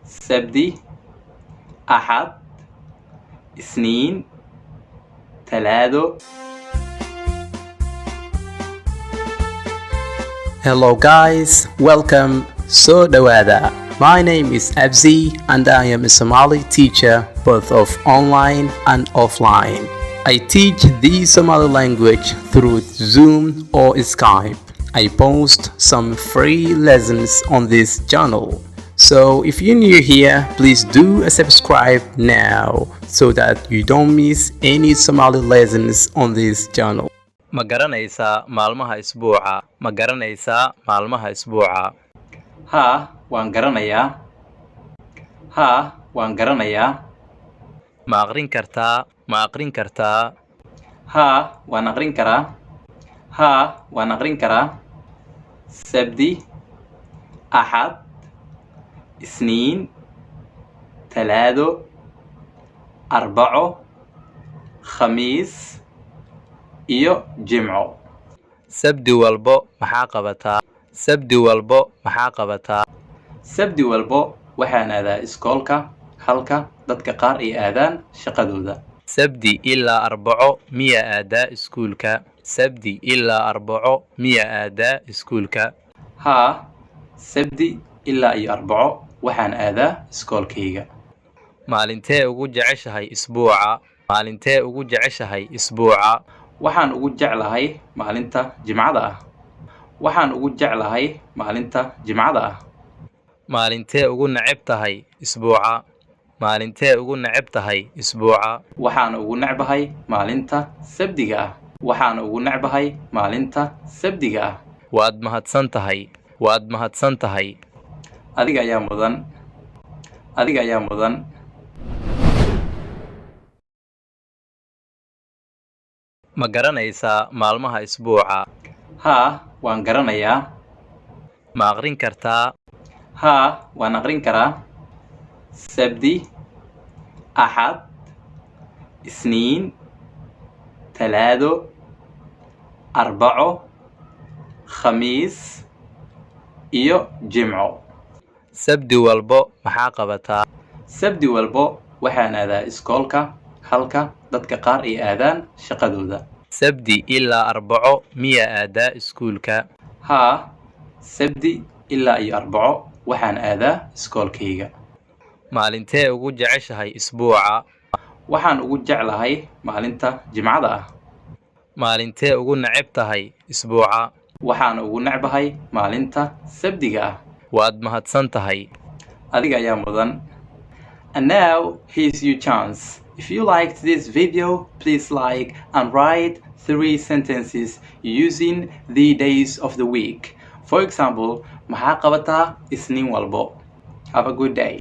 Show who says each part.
Speaker 1: سبتي أحد اثنين ثلاثة.
Speaker 2: Hello guys, welcome. So dhawaada. My name is Abzi and I am a Somali teacher both of online and offline. I teach the Somali language through Zoom or Skype. I post some free lessons on this channel. So if you're new here, please do a subscribe now so that you don't miss any Somali lessons on this channel. Ma garanaysaa maalmaha isbuuca? Ma garanaysaa maalmaha isbuuca?
Speaker 1: ها waan garanayaa. ها waan garanayaa.
Speaker 2: Ma aqrin kartaa? Ma aqrin kartaa?
Speaker 1: ها waan aqrin karaa. ها waan aqrin karaa. سبتي أحد اثنين ثلاثة أربعة خميس iyo jimco.
Speaker 2: Sabti walbo maxaa qabataa? Sabti walbo maxaa qabataa?
Speaker 1: sabti walbo waxaan aadaa iskoolka halka dadka qaar ay aadaan shaqadooda.
Speaker 2: Sabti ilaa Arbaco miya aadaa iskuulka? Sabti ilaa Arbaco miya aadaa iskuulka?
Speaker 1: haa sabti ilaa iyo arbaco waxaan aadaa iskoolkayga.
Speaker 2: Maalintee ugu jeceshahay isbuuca? Maalintee ugu jeceshahay isbuuca?
Speaker 1: waxaan ugu jeclahay maalinta jimcada ah. waxaan ugu jeclahay maalinta jimcada ah.
Speaker 2: Maalintee ugu neceb tahay isbuuca? Maalintee ugu neceb tahay isbuuca?
Speaker 1: waxaan ugu necbahay maalinta sabtiga ah. waxaan ugu necbahay maalinta sabtiga ah.
Speaker 2: Waad mahadsan tahay. Waad mahadsan tahay.
Speaker 1: adiga ayaa mudan. adiga ayaa mudan.
Speaker 2: Ma garanaysaa maalmaha isbuuca?
Speaker 1: haa waan garanayaa.
Speaker 2: Ma aqrin kartaa?
Speaker 1: haa waan aqrin karaa. sabti أحد اثنين ثلاثة أربعة خميس iyo jimco.
Speaker 2: Sabti walbo maxaa qabataa?
Speaker 1: sabti walbo waxaan aadaa iskoolka halka dadka qaar ay aadaan shaqadooda.
Speaker 2: Sabti ilaa Arbaco miya aadaa iskuulka?
Speaker 1: haa sabti ilaa iyo arbaco waxaan aadaa iskoolkayga.
Speaker 2: Maalintee ugu jeceshahay isbuuca?
Speaker 1: waxaan ugu jeclahay maalinta jimcada ah.
Speaker 2: Maalintee ugu neceb tahay isbuuca?
Speaker 1: waxaan ugu necbahay maalinta sabtiga ah.
Speaker 2: Waad mahadsan tahay.
Speaker 1: adiga ayaa mudan. And now here's your chance. If you liked this video, please like and write 3 sentences using the days of the week. For example, maxaa qabataa isniin walbo? Have a good day.